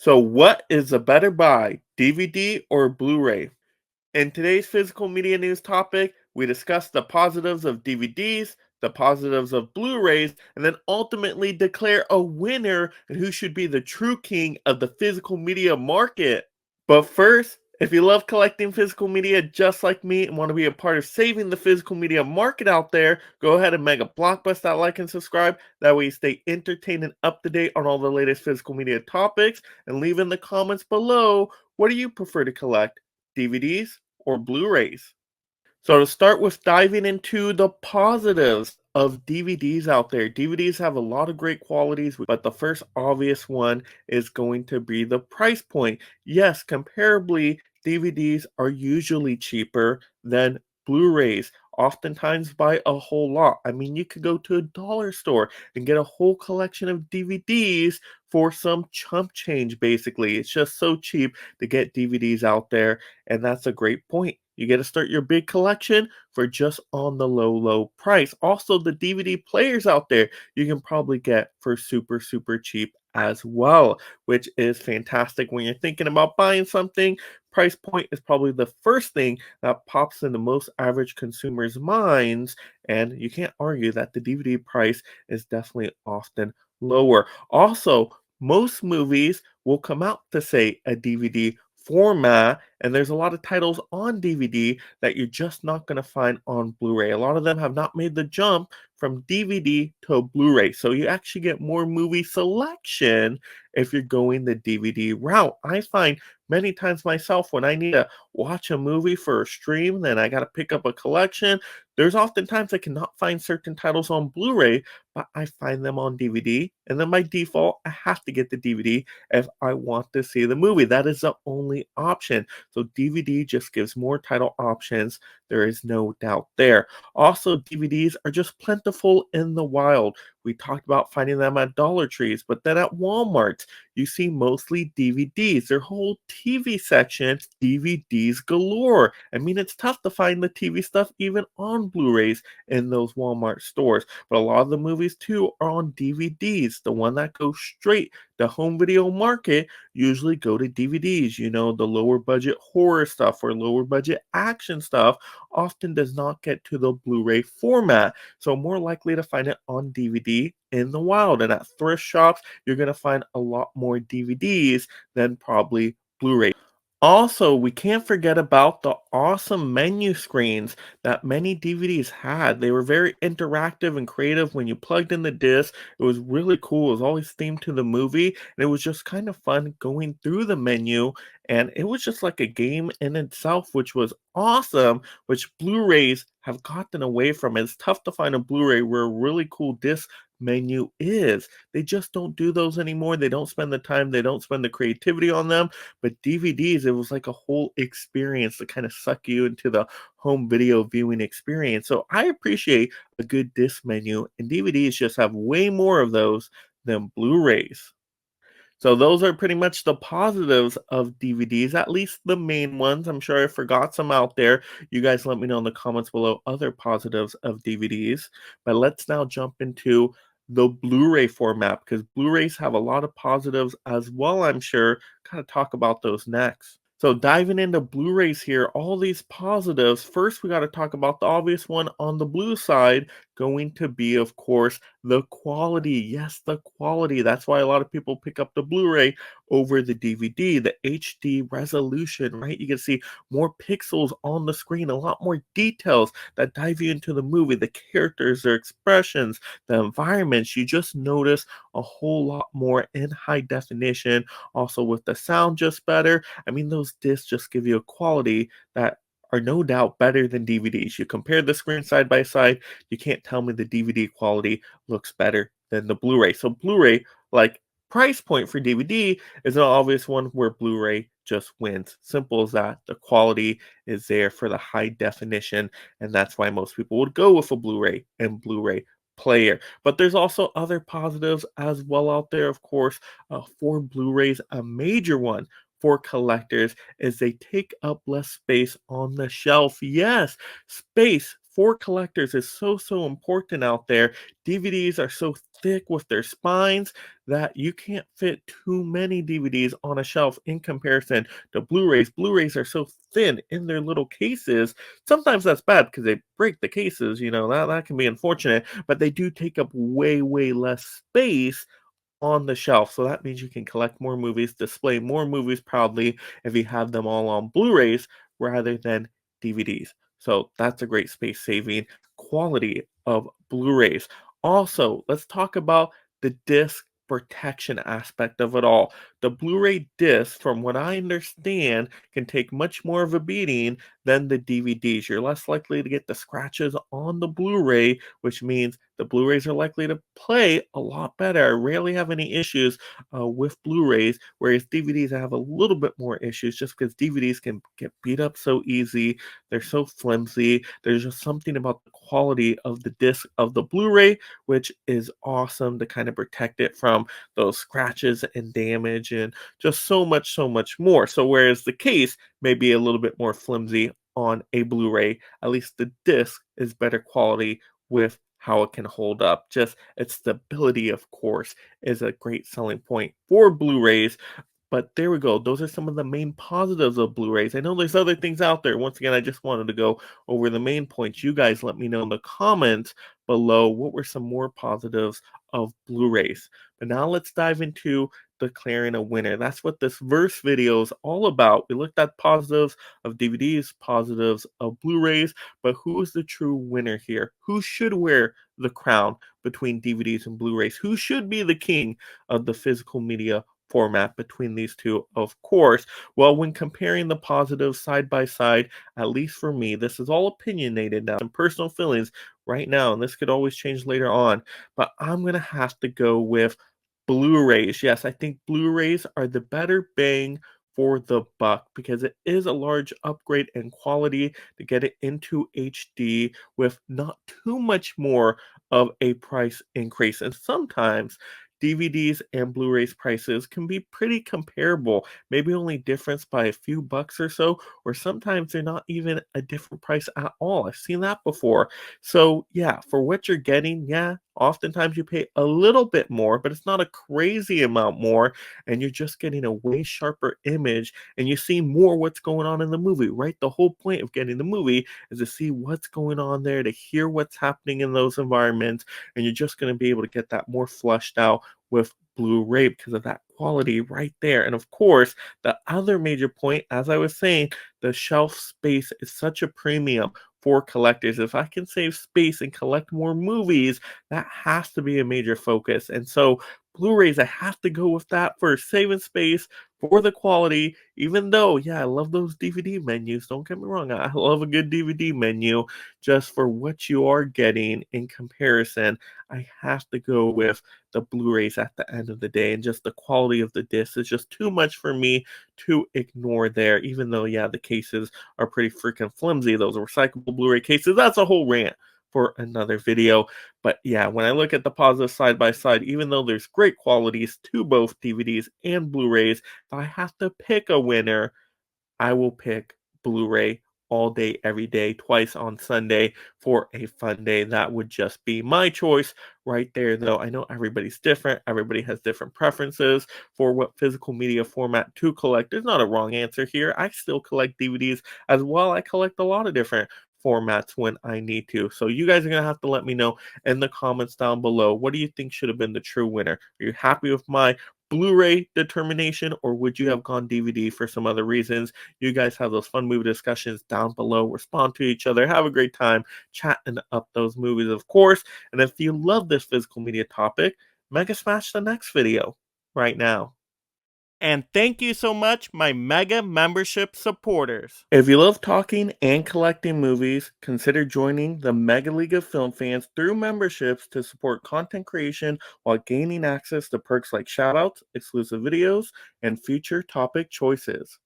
So, what is a better buy, DVD or Blu ray? In today's physical media news topic, we discuss the positives of DVDs, the positives of Blu rays, and then ultimately declare a winner and who should be the true king of the physical media market. But first, if you love collecting physical media just like me and want to be a part of saving the physical media market out there, go ahead and mega blockbuster that like and subscribe. That way you stay entertained and up to date on all the latest physical media topics. And leave in the comments below, what do you prefer to collect, DVDs or Blu-rays? So to start with diving into the positives of DVDs out there. DVDs have a lot of great qualities, but the first obvious one is going to be the price point. Yes, comparably, DVDs are usually cheaper than Blu-rays, oftentimes by a whole lot. I mean, you could go to a dollar store and get a whole collection of DVDs for some chump change, basically. It's just so cheap to get DVDs out there, and that's a great point. You get to start your big collection for just on the low price. Also, the DVD players out there you can probably get for super cheap as well, which is fantastic when you're thinking about buying something. Price point is probably the first thing that pops into most average consumers' minds, and you can't argue that the DVD price is definitely often lower. Also, most movies will come out to say a DVD format, and there's a lot of titles on DVD that you're just not going to find on Blu-ray. A lot of them have not made the jump from DVD to Blu-ray. So you actually get more movie selection if you're going the DVD route. I find many times myself when I need to watch a movie for a stream, then I got to pick up a collection. There's oftentimes I cannot find certain titles on Blu-ray, but I find them on DVD. And then by default, I have to get the DVD if I want to see the movie. That is the only option. So DVD just gives more title options. There is no doubt there. Also, DVDs are just plentiful in the wild. We talked about finding them at Dollar Trees, but then at Walmart, you see mostly DVDs. Their whole TV section, DVDs galore. I mean, it's tough to find the TV stuff even on Blu-rays in those Walmart stores. But a lot of the movies too are on DVDs. The one that goes straight to home video market usually go to DVDs. You know, the lower budget horror stuff or lower budget action stuff often does not get to the Blu-ray format. So more likely to find it on DVD in the wild. And at thrift shops, you're going to find a lot more DVDs than probably Blu-ray. Also, we can't forget about the awesome menu screens that many DVDs had. They were very interactive and creative when you plugged in the disc. It was really cool. It was always themed to the movie, and it was just kind of fun going through the menu. And it was just like a game in itself, which was awesome, which Blu-rays have gotten away from. It's tough to find a Blu-ray where a really cool disc menu is. They just don't do those anymore. They don't spend the time, they don't spend the creativity on them. But DVDs, it was like a whole experience to kind of suck you into the home video viewing experience. So I appreciate a good disc menu, and DVDs just have way more of those than Blu-rays. So those are pretty much the positives of DVDs, at least the main ones. I'm sure I forgot some out there. You guys let me know in the comments below other positives of DVDs. But let's now jump into the Blu-ray format because Blu-rays have a lot of positives as well, I'm sure. Kind of talk about those next. So diving into Blu-rays here, all these positives. First, we got to talk about the obvious one on the blue side, going to be, of course, the quality. Yes, the quality. That's why a lot of people pick up the Blu-ray over the DVD, the HD resolution, right? You can see more pixels on the screen, a lot more details that dive you into the movie, the characters, their expressions, the environments. You just notice a whole lot more in high definition. Also with the sound just better. I mean, those discs just give you a quality that are no doubt better than DVDs. You compare the screen side by side, you can't tell me the DVD quality looks better than the Blu-ray. So Blu-ray, like price point for DVD, is an obvious one where Blu-ray just wins. Simple as that. The quality is there for the high definition, and that's why most people would go with a Blu-ray and Blu-ray player. But there's also other positives as well out there, of course, for Blu-rays. A major one for collectors is they take up less space on the shelf. Yes, space for collectors is so important out there. DVDs are so thick with their spines that you can't fit too many DVDs on a shelf in comparison to Blu-rays. Blu-rays are so thin in their little cases. Sometimes that's bad because they break the cases, that can be unfortunate, but they do take up way less space on the shelf. So that means you can collect more movies, display more movies proudly if you have them all on Blu-rays rather than DVDs. So that's a great space saving quality of Blu-rays. Also, let's talk about the disc protection aspect of it all. The Blu-ray disc, from what I understand, can take much more of a beating than the DVDs. You're less likely to get the scratches on the Blu-ray, which means the Blu-rays are likely to play a lot better. I rarely have any issues with Blu-rays, whereas DVDs I have a little bit more issues just because DVDs can get beat up so easy. They're so flimsy. There's just something about the quality of the disc of the Blu-ray, which is awesome to kind of protect it from those scratches and damage and just so much more. So whereas the case may be a little bit more flimsy on a Blu-ray, at least the disc is better quality with how it can hold up. Just its stability, of course, is a great selling point for Blu-rays. But there we go. Those are some of the main positives of Blu-rays. I know there's other things out there. Once again, I just wanted to go over the main points. You guys let me know in the comments below what were some more positives of Blu-rays. But now let's dive into declaring a winner. That's what this verse video is all about. We looked at positives of DVDs, positives of Blu-rays, but who is the true winner here? Who should wear the crown between DVDs and Blu-rays? Who should be the king of the physical media format between these two, of course? Well, when comparing the positives side by side, at least for me, this is all opinionated now, some personal feelings right now, and this could always change later on, but I'm going to have to go with Blu-rays. Yes, I think Blu-rays are the better bang for the buck because it is a large upgrade in quality to get it into HD with not too much more of a price increase. And sometimes DVDs and Blu-rays prices can be pretty comparable, maybe only difference by a few bucks or so, or sometimes they're not even a different price at all. I've seen that before. So yeah, for what you're getting, yeah, oftentimes you pay a little bit more, but it's not a crazy amount more, and you're just getting a way sharper image, and you see more what's going on in the movie, right? The whole point of getting the movie is to see what's going on there, to hear what's happening in those environments, and you're just going to be able to get that more flushed out with Blu-ray because of that quality right there. And of course, the other major point, as I was saying, the shelf space is such a premium for collectors. If I can save space and collect more movies, that has to be a major focus. And so Blu-rays, I have to go with that for saving space, for the quality, even though, yeah, I love those DVD menus. Don't get me wrong, I love a good DVD menu. Just for what you are getting in comparison, I have to go with the Blu-rays at the end of the day. And just the quality of the disc is just too much for me to ignore there, even though, yeah, the cases are pretty freaking flimsy. Those recyclable Blu-ray cases, that's a whole rant for another video. But yeah, when I look at the positive side by side, even though there's great qualities to both DVDs and Blu-rays, if I have to pick a winner, I will pick Blu-ray all day, every day, twice on Sunday for a fun day. That would just be my choice right there, though. I know everybody's different. Everybody has different preferences for what physical media format to collect. There's not a wrong answer here. I still collect DVDs as well. I collect a lot of different formats when I need to. So you guys are going to have to let me know in the comments down below. What do you think should have been the true winner? Are you happy with my Blu-ray determination, or would you have gone DVD for some other reasons? You guys have those fun movie discussions down below. Respond to each other. Have a great time chatting up those movies, of course. And if you love this physical media topic, mega smash the next video right now. And thank you so much, my Mega membership supporters. If you love talking and collecting movies, consider joining the Mega League of Film Fans through memberships to support content creation while gaining access to perks like shoutouts, exclusive videos, and future topic choices.